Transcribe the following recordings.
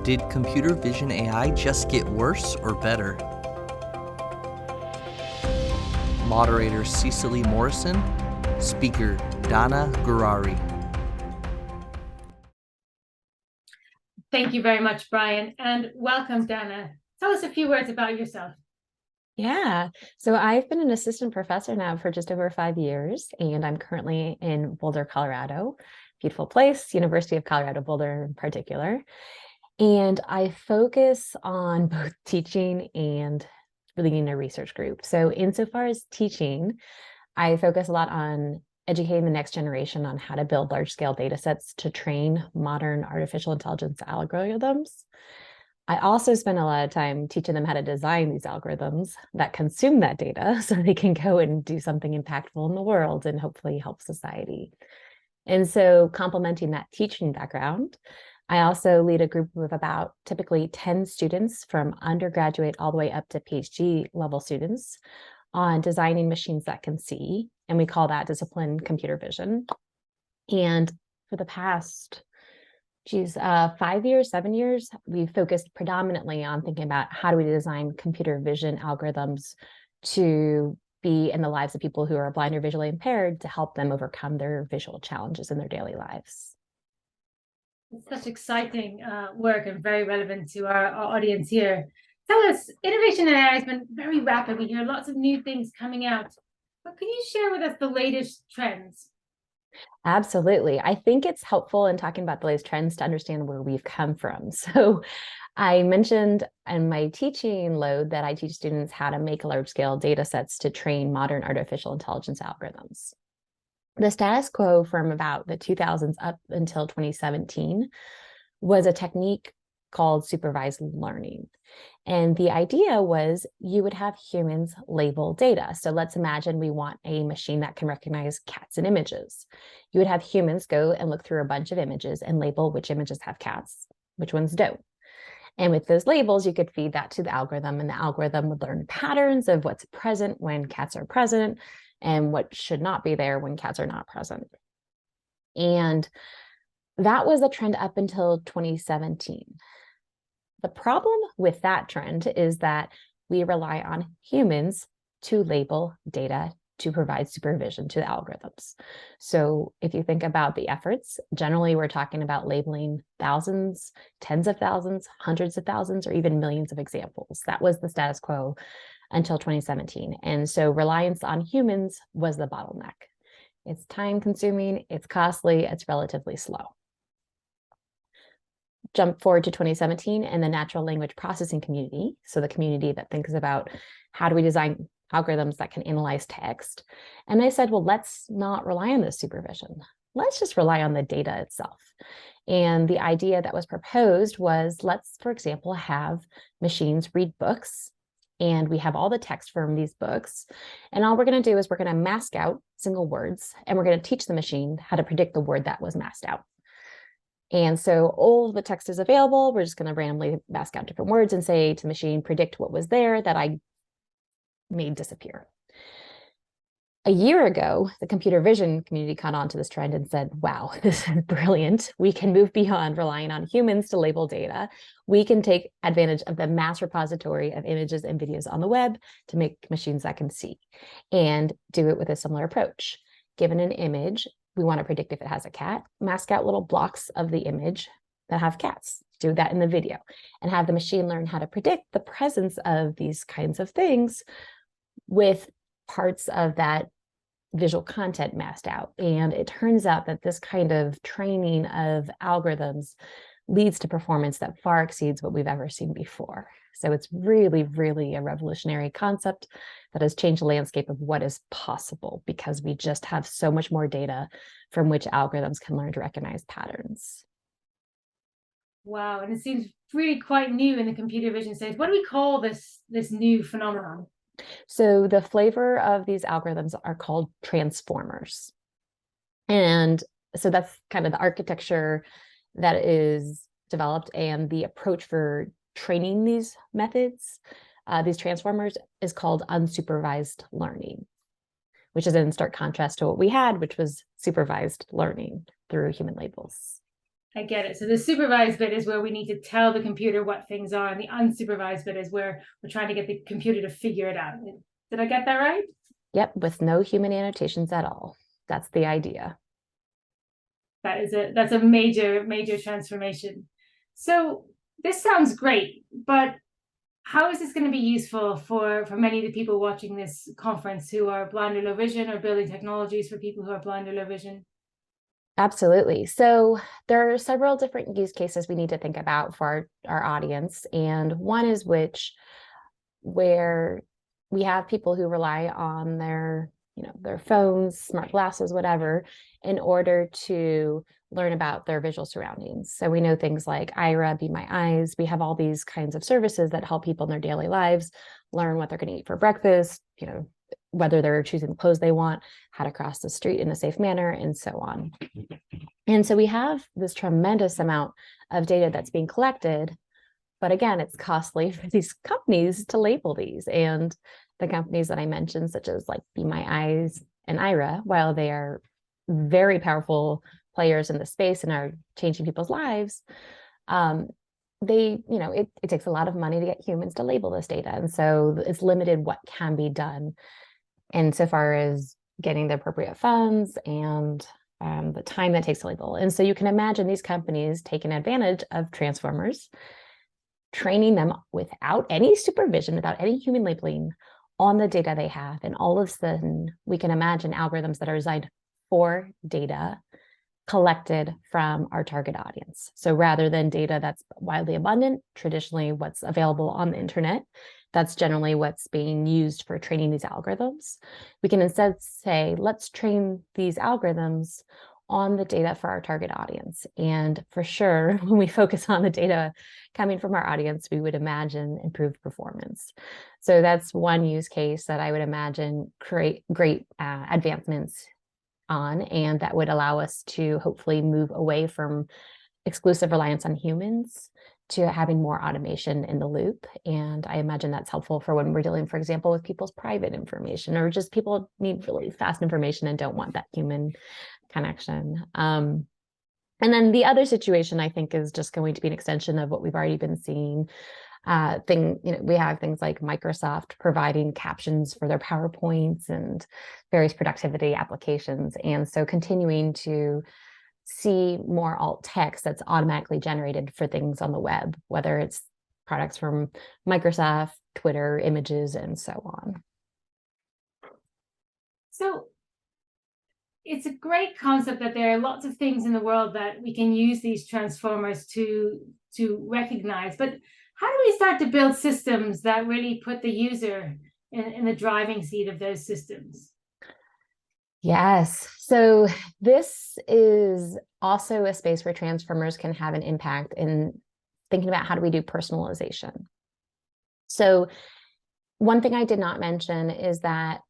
Did computer vision AI just get worse or better? Moderator Cecily Morrison, speaker Dana Gurari. Thank you very much, Brian, and welcome, Dana. Tell us a few words about yourself. Yeah, so I've been an assistant professor now for just over 5 years, and I'm currently in Boulder, Colorado. Beautiful place, University of Colorado Boulder in particular. And I focus on both teaching and leading a research group. So insofar as teaching, I focus a lot on educating the next generation on how to build large-scale data sets to train modern artificial intelligence algorithms. I also spend a lot of time teaching them how to design these algorithms that consume that data so they can go and do something impactful in the world and hopefully help society. And so complementing that teaching background, I also lead a group of about typically 10 students from undergraduate all the way up to PhD level students on designing machines that can see. And we call that discipline computer vision. And for the past 5 years, 7 years, we've focused predominantly on thinking about how do we design computer vision algorithms to be in the lives of people who are blind or visually impaired to help them overcome their visual challenges in their daily lives. It's such exciting work and very relevant to our audience here. Tell us, innovation in AI has been very rapid. We hear lots of new things coming out. But can you share with us the latest trends? Absolutely. I think it's helpful in talking about the latest trends to understand where we've come from. So I mentioned in my teaching load that I teach students how to make large-scale data sets to train modern artificial intelligence algorithms. The status quo from about the 2000s up until 2017 was a technique called supervised learning. And the idea was you would have humans label data. So let's imagine we want a machine that can recognize cats in images. You would have humans go and look through a bunch of images and label which images have cats, which ones don't. And with those labels, you could feed that to the algorithm, and the algorithm would learn patterns of what's present when cats are present and what should not be there when cats are not present. And that was the trend up until 2017. The problem with that trend is that we rely on humans to label data to provide supervision to the algorithms. So if you think about the efforts, generally we're talking about labeling thousands, tens of thousands, hundreds of thousands, or even millions of examples. That was the status quo until 2017. And so reliance on humans was the bottleneck. It's time consuming, it's costly, it's relatively slow. Jump forward to 2017 and the natural language processing community. So the community that thinks about how do we design algorithms that can analyze text. And they said, well, let's not rely on this supervision. Let's just rely on the data itself. And the idea that was proposed was let's, for example, have machines read books, and we have all the text from these books. And all we're going to do is we're going to mask out single words, and we're going to teach the machine how to predict the word that was masked out. And so all the text is available. We're just going to randomly mask out different words and say to the machine, predict what was there that I made disappear. A year ago, the computer vision community caught on to this trend and said, wow, this is brilliant. We can move beyond relying on humans to label data. We can take advantage of the mass repository of images and videos on the web to make machines that can see, and do it with a similar approach. Given an image, we want to predict if it has a cat, mask out little blocks of the image that have cats, do that in the video, and have the machine learn how to predict the presence of these kinds of things with parts of that visual content masked out. And it turns out that this kind of training of algorithms leads to performance that far exceeds what we've ever seen before. So it's really, really a revolutionary concept that has changed the landscape of what is possible, because we just have so much more data from which algorithms can learn to recognize patterns. Wow, and it seems really quite new in the computer vision space. What do we call this new phenomenon? So the flavor of these algorithms are called transformers. And so that's kind of the architecture that is developed, and the approach for training these methods, these transformers, is called unsupervised learning, which is in stark contrast to what we had, which was supervised learning through human labels. I get it. So the supervised bit is where we need to tell the computer what things are, and the unsupervised bit is where we're trying to get the computer to figure it out. Did I get that right? Yep, with no human annotations at all. That's the idea. That's a major transformation. So this sounds great, but how is this going to be useful for many of the people watching this conference who are blind or low vision, or building technologies for people who are blind or low vision? Absolutely. So there are several different use cases we need to think about for our audience. And one is where we have people who rely on their phones, smart glasses, whatever, in order to learn about their visual surroundings. So we know things like Ira, Be My Eyes. We have all these kinds of services that help people in their daily lives learn what they're going to eat for breakfast, whether they're choosing the clothes they want, how to cross the street in a safe manner, and so on. And so we have this tremendous amount of data that's being collected, but again, it's costly for these companies to label these. And the companies that I mentioned, such as like Be My Eyes and Ira, while they are very powerful players in the space and are changing people's lives, it takes a lot of money to get humans to label this data. And so it's limited what can be done insofar as getting the appropriate funds and the time that takes to label. And so you can imagine these companies taking advantage of transformers, training them without any supervision, without any human labeling on the data they have. And all of a sudden, we can imagine algorithms that are designed for data collected from our target audience. So rather than data that's widely abundant, traditionally what's available on the internet, that's generally what's being used for training these algorithms. We can instead say, let's train these algorithms on the data for our target audience. And for sure, when we focus on the data coming from our audience, we would imagine improved performance. So that's one use case that I would imagine create great advancements on, and that would allow us to hopefully move away from exclusive reliance on humans to having more automation in the loop. And I imagine that's helpful for when we're dealing, for example, with people's private information, or just people need really fast information and don't want that human connection. And then the other situation, I think, is just going to be an extension of what we've already been seeing. We have things like Microsoft providing captions for their PowerPoints and various productivity applications. And so continuing to see more alt text that's automatically generated for things on the web, whether it's products from Microsoft, Twitter, images, and so on. So it's a great concept that there are lots of things in the world that we can use these transformers to recognize, but how do we start to build systems that really put the user in the driving seat of those systems? Yes. So this is also a space where transformers can have an impact in thinking about how do we do personalization. So one thing I did not mention is that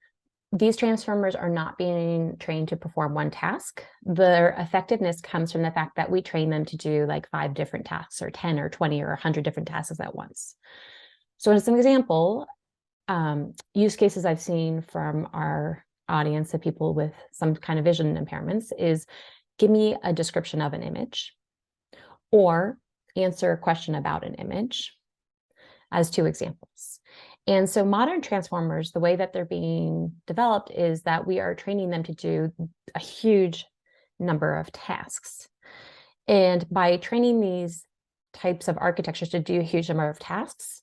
these transformers are not being trained to perform one task. Their effectiveness comes from the fact that we train them to do like 5 different tasks, or 10 or 20 or 100 different tasks at once. So as an example, use cases I've seen from our audience of people with some kind of vision impairments is give me a description of an image, or answer a question about an image, as 2 examples. And so modern transformers, the way that they're being developed is that we are training them to do a huge number of tasks. And by training these types of architectures to do a huge number of tasks,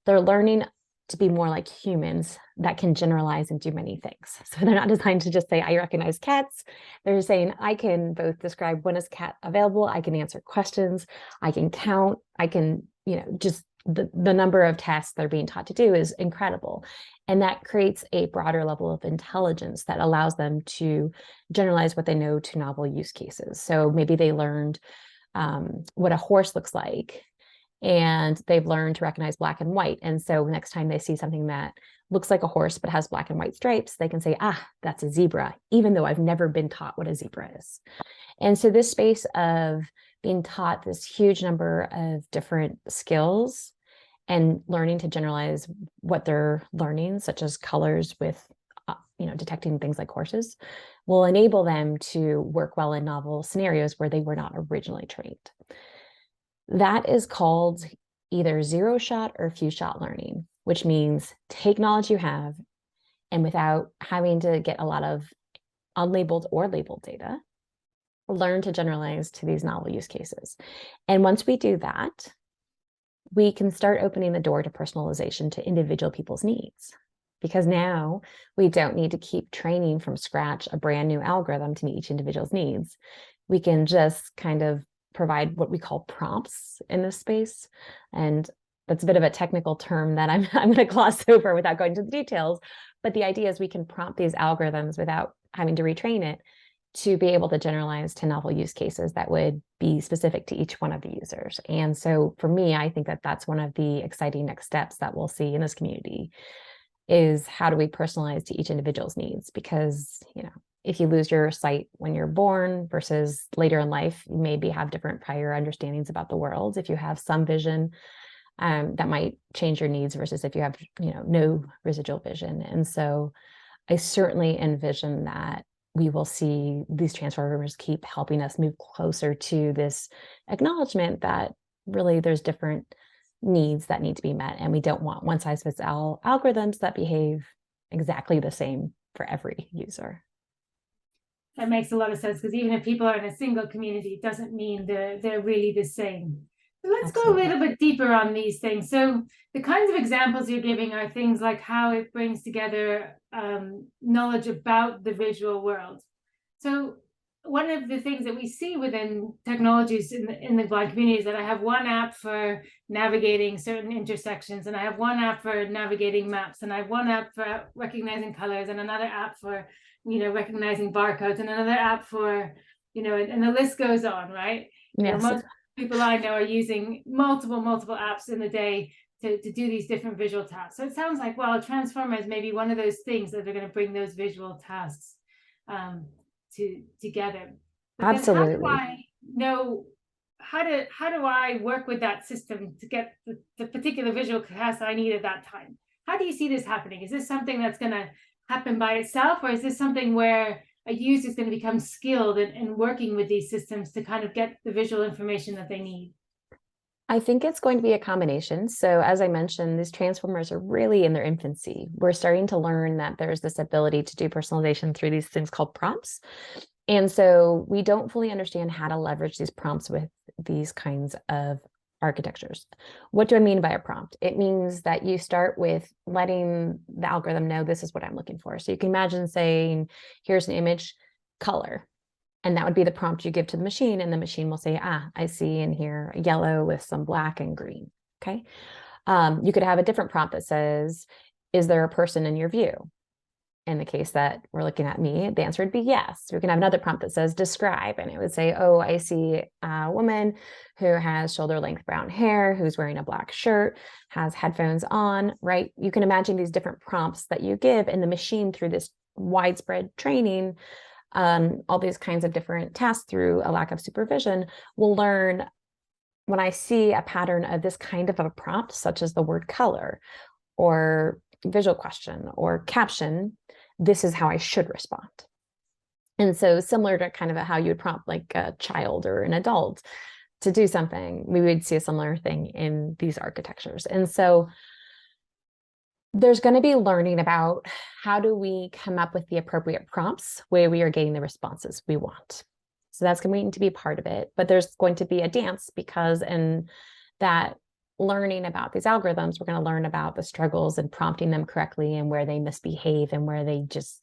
they're learning to be more like humans that can generalize and do many things. So they're not designed to just say, I recognize cats. They're saying, I can both describe when is cat available, I can answer questions, I can count, I can, just the number of tasks they're being taught to do is incredible. And that creates a broader level of intelligence that allows them to generalize what they know to novel use cases. So maybe they learned what a horse looks like, and they've learned to recognize black and white. And so next time they see something that looks like a horse but has black and white stripes, they can say, that's a zebra, even though I've never been taught what a zebra is. And so this space of being taught this huge number of different skills and learning to generalize what they're learning, such as colors with, detecting things like horses, will enable them to work well in novel scenarios where they were not originally trained. That is called either zero shot or few shot learning, which means take knowledge you have and without having to get a lot of unlabeled or labeled data, learn to generalize to these novel use cases. And once we do that, we can start opening the door to personalization to individual people's needs. Because now we don't need to keep training from scratch a brand new algorithm to meet each individual's needs. We can just kind of provide what we call prompts in this space. And that's a bit of a technical term that I'm going to gloss over without going into the details. But the idea is we can prompt these algorithms without having to retrain it to be able to generalize to novel use cases that would be specific to each one of the users. And so for me, I think that that's one of the exciting next steps that we'll see in this community is how do we personalize to each individual's needs? Because, you know, if you lose your sight when you're born versus later in life, you maybe have different prior understandings about the world. If you have some vision, that might change your needs versus if you have, you know, no residual vision. And so I certainly envision that we will see these transformers keep helping us move closer to this acknowledgement that really there's different needs that need to be met. And we don't want one size fits all algorithms that behave exactly the same for every user. That makes a lot of sense, because even if people are in a single community, it doesn't mean they're really the same. So let's Absolutely. go a little bit deeper on these things. So the kinds of examples you're giving are things like how it brings together knowledge about the visual world. So one of the things that we see within technologies in the blind community is that I have one app for navigating certain intersections, and I have one app for navigating maps, and I have one app for recognizing colors, and another app for, you know, recognizing barcodes, and another app for, you know, and the list goes on, right? You know, Yes. most people I know are using multiple apps in the day to do these different visual tasks. So it sounds like, well, Transformers may be one of those things that are going to bring those visual tasks together. But Absolutely. then how do I know how do I work with that system to get the particular visual task I need at that time? How do you see this happening? Is this something that's going to happen by itself, or is this something where a user is going to become skilled in working with these systems to kind of get the visual information that they need? I think it's going to be a combination. So as I mentioned, these transformers are really in their infancy. We're starting to learn that there's this ability to do personalization through these things called prompts. And so we don't fully understand how to leverage these prompts with these kinds of architectures. What do I mean by a prompt? It means that you start with letting the algorithm know this is what I'm looking for. So you can imagine saying, here's an image, color. And that would be the prompt you give to the machine. And the machine will say, I see in here yellow with some black and green. Okay. You could have a different prompt that says, is there a person in your view? In the case that we're looking at me, the answer would be yes. We can have another prompt that says describe, and it would say, oh, I see a woman who has shoulder length brown hair, who's wearing a black shirt, has headphones on, right? You can imagine these different prompts that you give, and the machine through this widespread training, all these kinds of different tasks through a lack of supervision will learn when I see a pattern of this kind of a prompt, such as the word color or visual question or caption, this is how I should respond. And so similar to kind of how you would prompt like a child or an adult to do something, we would see a similar thing in these architectures. And so there's going to be learning about how do we come up with the appropriate prompts where we are getting the responses we want. So that's going to be part of it, but there's going to be a dance, because in that learning about these algorithms, we're going to learn about the struggles and prompting them correctly and where they misbehave and where they just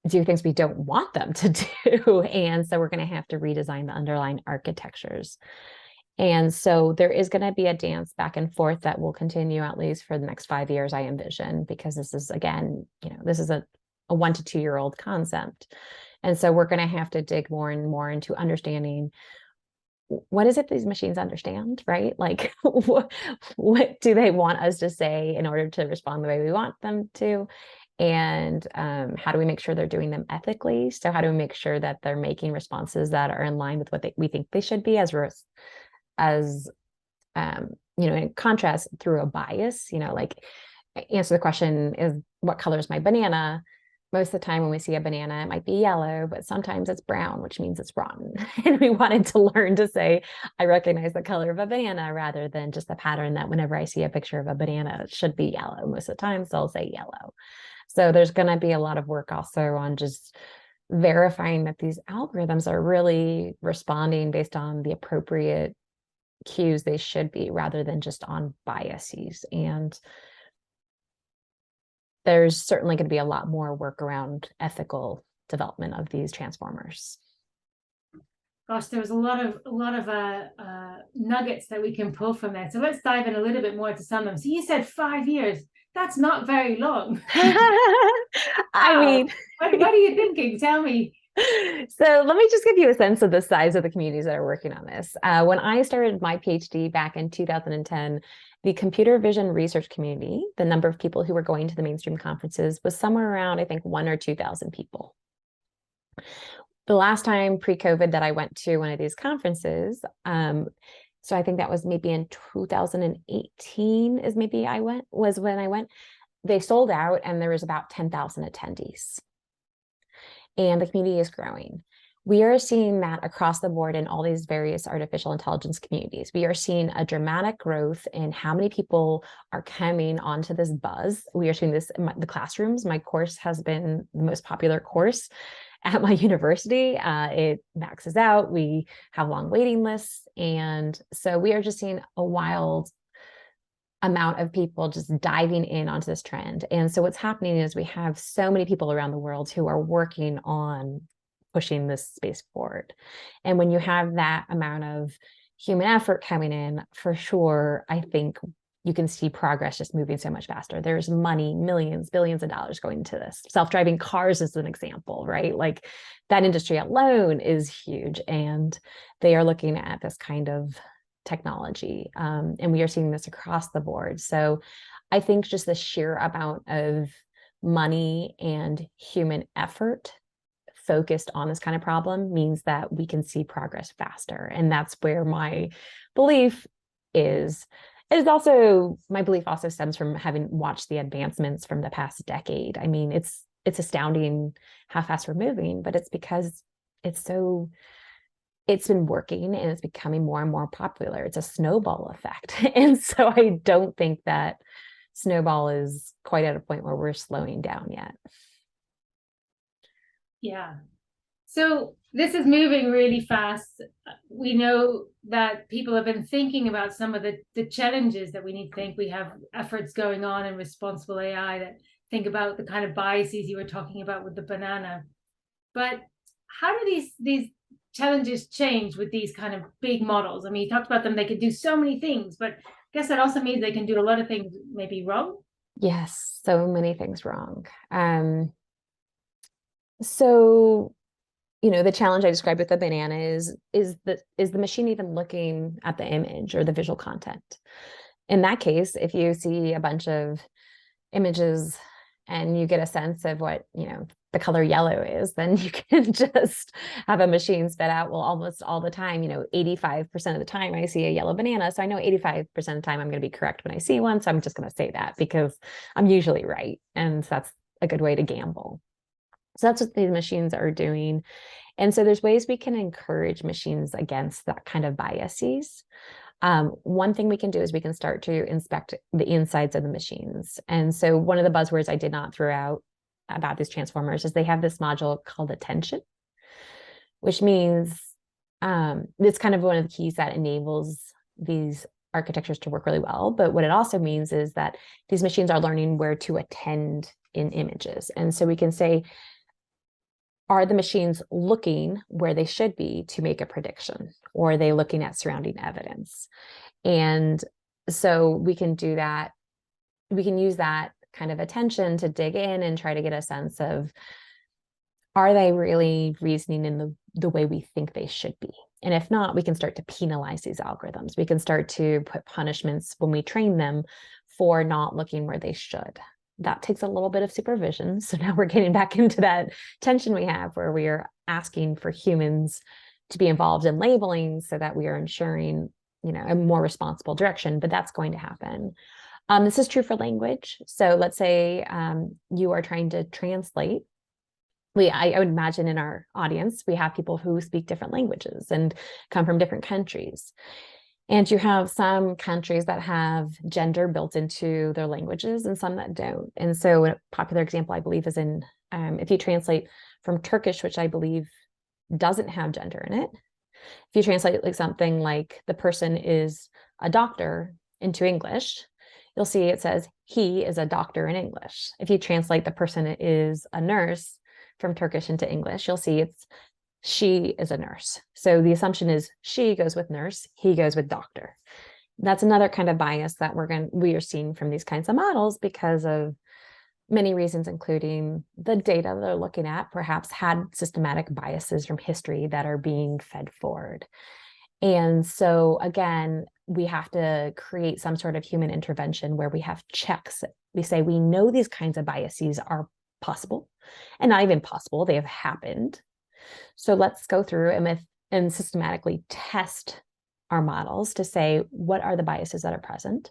do things we don't want them to do. And so we're going to have to redesign the underlying architectures. And so there is going to be a dance back and forth that will continue at least for the next 5 years, I envision, because this is, again, this is a 1 to 2 year old concept. And so we're going to have to dig more and more into understanding what is it these machines understand, right? Like, what do they want us to say in order to respond the way we want them to? And how do we make sure they're doing them ethically? So how do we make sure that they're making responses that are in line with what we think they should be, in contrast through a bias, like answer the question is, what color is my banana? most of the time when we see a banana, it might be yellow, but sometimes it's brown, which means it's rotten. And we wanted to learn to say, I recognize the color of a banana rather than just the pattern that whenever I see a picture of a banana, it should be yellow. Most of the time, so I'll say yellow. So there's going to be a lot of work also on just verifying that these algorithms are really responding based on the appropriate cues they should be, rather than just on biases. And there's certainly going to be a lot more work around ethical development of these transformers. Gosh, there was a lot of nuggets that we can pull from there. So let's dive in a little bit more to some of them. So you said 5 years. That's not very long. I mean, what are you thinking? Tell me. So let me just give you a sense of the size of the communities that are working on this. When I started my PhD back in 2010, the computer vision research community, the number of people who were going to the mainstream conferences, was somewhere around, I think, 1,000 or 2,000 people. The last time pre-COVID that I went to one of these conferences, so I think that was maybe in 2018 was when I went. They sold out and there was about 10,000 attendees. And the community is growing. We are seeing that across the board in all these various artificial intelligence communities. We are seeing a dramatic growth in how many people are coming onto this buzz. We are seeing this in the classrooms. My course has been the most popular course at my university. It maxes out. We have long waiting lists. And so we are just seeing a wild amount of people just diving in onto this trend. And so what's happening is we have so many people around the world who are working on pushing this space forward. And when you have that amount of human effort coming in, for sure, I think you can see progress just moving so much faster. There's money, millions, billions of dollars going into this. Self-driving cars is an example, right? Like that industry alone is huge. And they are looking at this kind of technology. And we are seeing this across the board. So I think just the sheer amount of money and human effort focused on this kind of problem means that we can see progress faster. And that's where my belief is. My belief also stems from having watched the advancements from the past decade. I mean, it's astounding how fast we're moving, but it's because it's been working and it's becoming more and more popular. It's a snowball effect. And so I don't think that snowball is quite at a point where we're slowing down yet. Yeah. So this is moving really fast. We know that people have been thinking about some of the challenges that we need to think. We have efforts going on in responsible AI that think about the kind of biases you were talking about with the banana. But how do these challenges change with these kind of big models? I mean, you talked about them, they can do so many things, but I guess that also means they can do a lot of things maybe wrong. Yes, so many things wrong. So, the challenge I described with the banana is the machine even looking at the image or the visual content? In that case, if you see a bunch of images and you get a sense of what, the color yellow is, then you can just have a machine spit out, well, almost all the time, 85% of the time I see a yellow banana. So I know 85% of the time I'm going to be correct when I see one. So I'm just going to say that because I'm usually right. And so that's a good way to gamble. So that's what these machines are doing. And so there's ways we can encourage machines against that kind of biases. One thing we can do is we can start to inspect the insides of the machines. And so one of the buzzwords I did not throw out about these transformers is they have this module called attention, which means it's kind of one of the keys that enables these architectures to work really well. But what it also means is that these machines are learning where to attend in images. And so we can say, are the machines looking where they should be to make a prediction? Or are they looking at surrounding evidence? And so we can do that. We can use that kind of attention to dig in and try to get a sense of, are they really reasoning in the way we think they should be? And if not, we can start to penalize these algorithms. We can start to put punishments when we train them for not looking where they should. That takes a little bit of supervision. So now we're getting back into that tension we have where we are asking for humans to be involved in labeling so that we are ensuring, a more responsible direction, but that's going to happen. This is true for language. So let's say you are trying to translate I would imagine in our audience, we have people who speak different languages and come from different countries. And you have some countries that have gender built into their languages and some that don't. And so a popular example, I believe, is in if you translate from Turkish, which I believe doesn't have gender in it. If you translate like something like the person is a doctor into English, you'll see it says he is a doctor in English. If you translate the person is a nurse from Turkish into English, you'll see it's she is a nurse. So the assumption is she goes with nurse, he goes with doctor. That's another kind of bias that we are seeing from these kinds of models because of many reasons, including the data they're looking at perhaps had systematic biases from history that are being fed forward. And so again, we have to create some sort of human intervention where we have checks. We say we know these kinds of biases are possible, and not even possible, they have happened. So let's go through and systematically test our models to say, what are the biases that are present?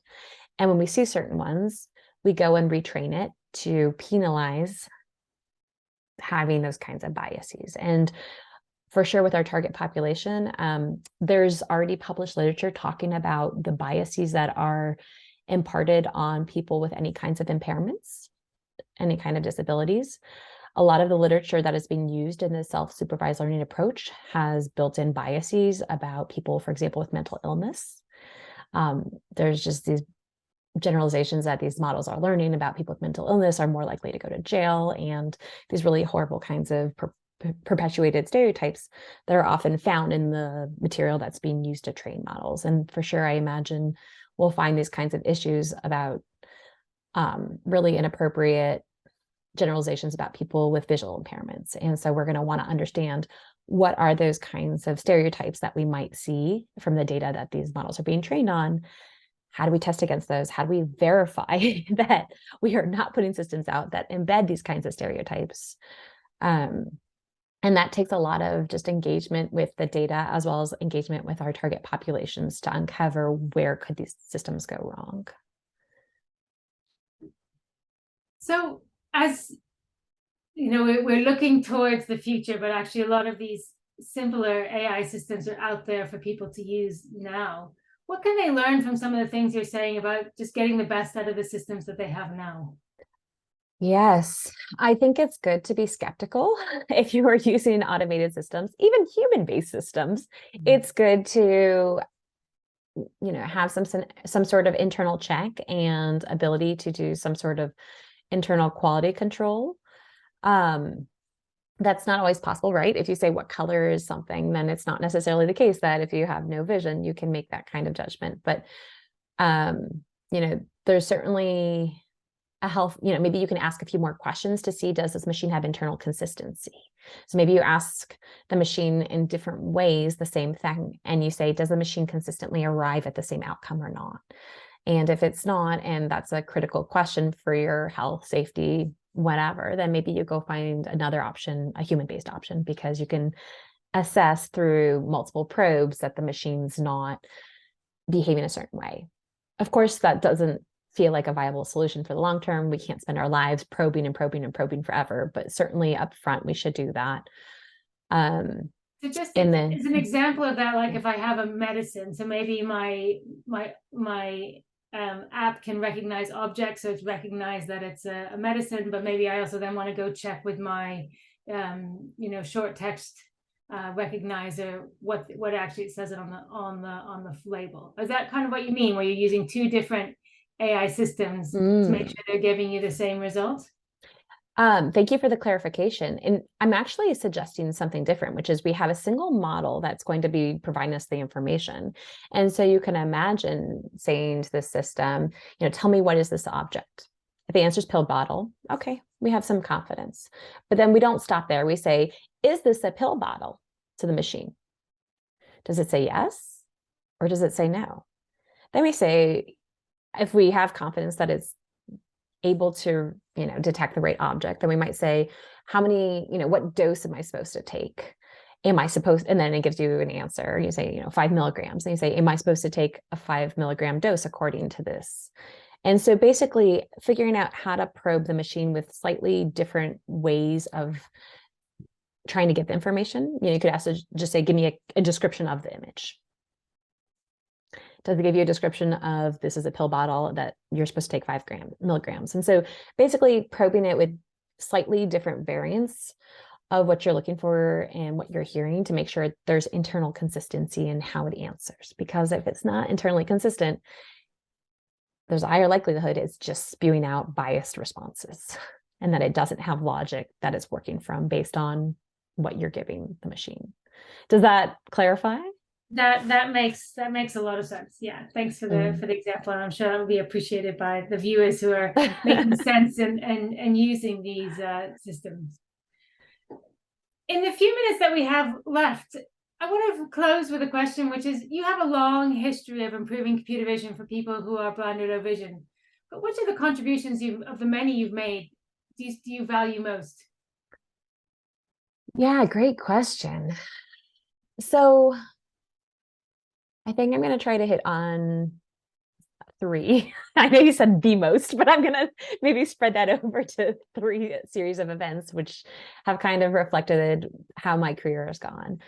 And when we see certain ones, we go and retrain it to penalize having those kinds of biases. And for sure with our target population, there's already published literature talking about the biases that are imparted on people with any kinds of impairments, any kind of disabilities. A lot of the literature that is being used in the self-supervised learning approach has built-in biases about people, for example, with mental illness. There's just these generalizations that these models are learning about people with mental illness are more likely to go to jail, and these really horrible kinds of perpetuated stereotypes that are often found in the material that's being used to train models. And for sure, I imagine we'll find these kinds of issues about really inappropriate generalizations about people with visual impairments. And so we're going to want to understand what are those kinds of stereotypes that we might see from the data that these models are being trained on. How do we test against those? How do we verify that we are not putting systems out that embed these kinds of stereotypes? And that takes a lot of just engagement with the data as well as engagement with our target populations to uncover where could these systems go wrong. So as you know, we're looking towards the future, but actually a lot of these simpler AI systems are out there for people to use now. What can they learn from some of the things you're saying about just getting the best out of the systems that they have now? Yes, I think it's good to be skeptical if you are using automated systems, even human-based systems. It's good to, have some sort of internal check and ability to do some sort of internal quality control. That's not always possible, right? If you say what color is something, then it's not necessarily the case that if you have no vision, you can make that kind of judgment. But, there's certainly a health, maybe you can ask a few more questions to see, does this machine have internal consistency? So maybe you ask the machine in different ways the same thing, and you say, does the machine consistently arrive at the same outcome or not? And if it's not, and that's a critical question for your health, safety, whatever, then maybe you go find another option, a human-based option, because you can assess through multiple probes that the machine's not behaving a certain way. Of course, that doesn't feel like a viable solution for the long term. We can't spend our lives probing and probing and probing forever, but certainly up front, we should do that. So just as an example of that, like if I have a medicine, so maybe my app can recognize objects, so it's recognized that it's a medicine, but maybe I also then want to go check with my short text recognizer what actually it says it on the label. Is that kind of what you mean, where you're using two different AI systems to make sure they're giving you the same result? Thank you for the clarification. And I'm actually suggesting something different, which is we have a single model that's going to be providing us the information. And so you can imagine saying to the system, tell me, what is this object? If the answer is pill bottle, okay, we have some confidence. But then we don't stop there. We say, is this a pill bottle to the machine? Does it say yes, or does it say no? Then we say, if we have confidence that it's able to, detect the right object, then we might say, how many, what dose am I supposed to take? And then it gives you an answer. You say, 5 milligrams. And you say, am I supposed to take a 5 milligram dose according to this? And so basically figuring out how to probe the machine with slightly different ways of trying to get the information, you could ask to just say, give me a description of the image. Does it give you a description of this is a pill bottle that you're supposed to take 5 milligrams? And so basically probing it with slightly different variants of what you're looking for and what you're hearing to make sure there's internal consistency in how it answers. Because if it's not internally consistent, there's a higher likelihood it's just spewing out biased responses and that it doesn't have logic that it's working from based on what you're giving the machine. Does that clarify? That makes a lot of sense. Yeah, thanks for the example, and I'm sure that will be appreciated by the viewers who are making sense and using these systems. In the few minutes that we have left, I want to close with a question, which is: you have a long history of improving computer vision for people who are blind or low vision, but which of the contributions of the many you've made do you value most? Yeah, great question. So I think I'm going to try to hit on 3. I know you said the most, but I'm going to maybe spread that over to 3 series of events, which have kind of reflected how my career has gone.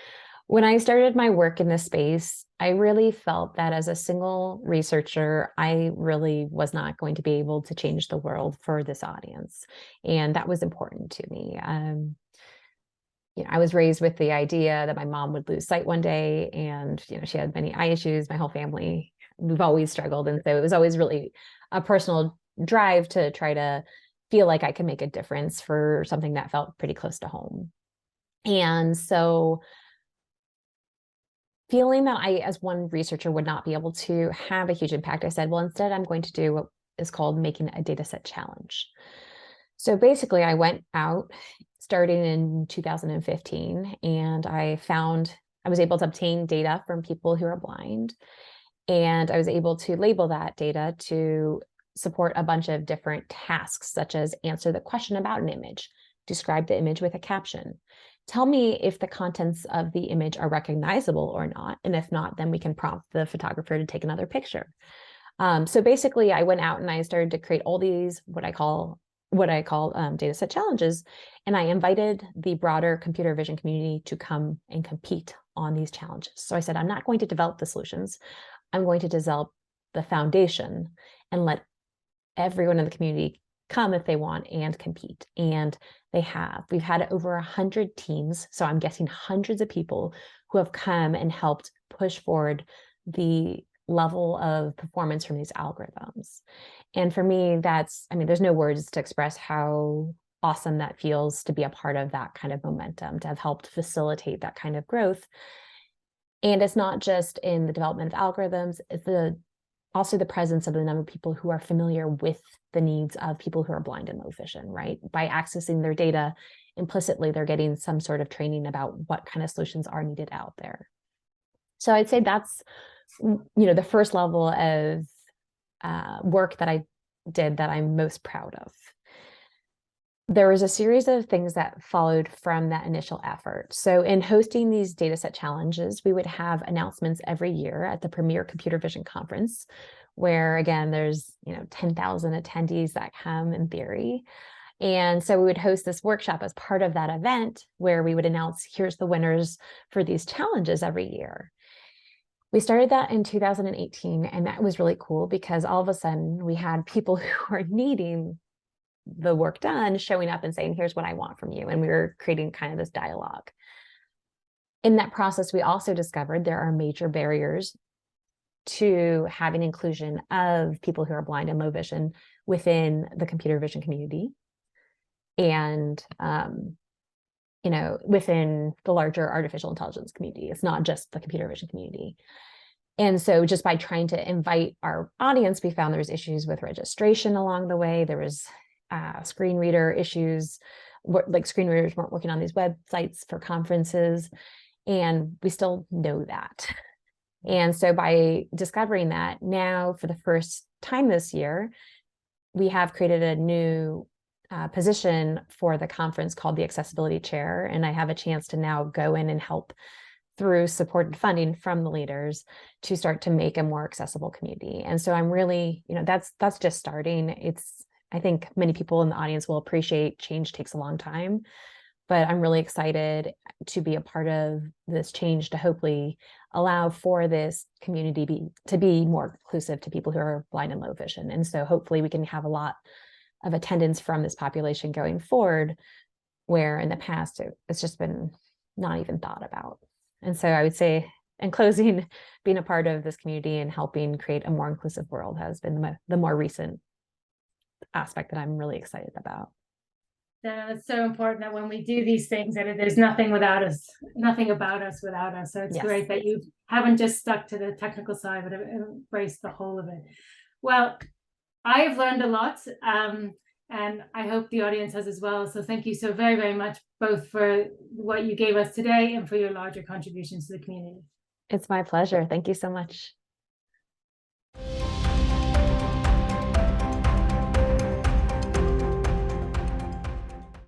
When I started my work in this space, I really felt that as a single researcher, I really was not going to be able to change the world for this audience. And that was important to me. I was raised with the idea that my mom would lose sight one day, and she had many eye issues. My whole family, we've always struggled, and so it was always really a personal drive to try to feel like I could make a difference for something that felt pretty close to home. And so feeling that I, as one researcher, would not be able to have a huge impact, I said, well, instead I'm going to do what is called making a data set challenge. So basically I went out starting in 2015, and I was able to obtain data from people who are blind, and I was able to label that data to support a bunch of different tasks, such as answer the question about an image, describe the image with a caption, tell me if the contents of the image are recognizable or not, and if not, then we can prompt the photographer to take another picture. So basically I went out and I started to create all these what I call data set challenges. And I invited the broader computer vision community to come and compete on these challenges. So I said, I'm not going to develop the solutions. I'm going to develop the foundation and let everyone in the community come if they want and compete. And they have. We've had over 100 teams. So I'm guessing hundreds of people who have come and helped push forward the level of performance from these algorithms. And for me, there's no words to express how awesome that feels to be a part of that kind of momentum, to have helped facilitate that kind of growth. And it's not just in the development of algorithms, it's also the presence of the number of people who are familiar with the needs of people who are blind and low vision, right? By accessing their data, implicitly, they're getting some sort of training about what kind of solutions are needed out there. So I'd say that's the first level of work that I did that I'm most proud of. There was a series of things that followed from that initial effort. So in hosting these data set challenges, we would have announcements every year at the premier Computer Vision Conference, where again, there's 10,000 attendees that come in theory. And so we would host this workshop as part of that event where we would announce, here's the winners for these challenges every year. We started that in 2018, and that was really cool because all of a sudden we had people who are needing the work done showing up and saying, here's what I want from you. And we were creating kind of this dialogue. In that process, we also discovered there are major barriers to having inclusion of people who are blind and low vision within the computer vision community and within the larger artificial intelligence community. It's not just the computer vision community. And so just by trying to invite our audience, we found there was issues with registration along the way. There was screen reader issues, like screen readers weren't working on these websites for conferences, and we still know that. And so by discovering that, now for the first time this year, we have created a new position for the conference called the Accessibility Chair, and I have a chance to now go in and help through supported funding from the leaders to start to make a more accessible community. And so I'm really, that's just starting. I think many people in the audience will appreciate change takes a long time, but I'm really excited to be a part of this change to hopefully allow for this community to be more inclusive to people who are blind and low vision. And so hopefully we can have a lot of attendance from this population going forward, where in the past it's just been not even thought about. And so I would say, in closing, being a part of this community and helping create a more inclusive world has been the more recent aspect that I'm really excited about. It's so important that when we do these things, that there's nothing without us, nothing about us without us. So it's great that you haven't just stuck to the technical side, but embraced the whole of it. Well, I've learned a lot, and I hope the audience has as well. So thank you so very, very much, both for what you gave us today and for your larger contributions to the community. It's my pleasure. Thank you so much.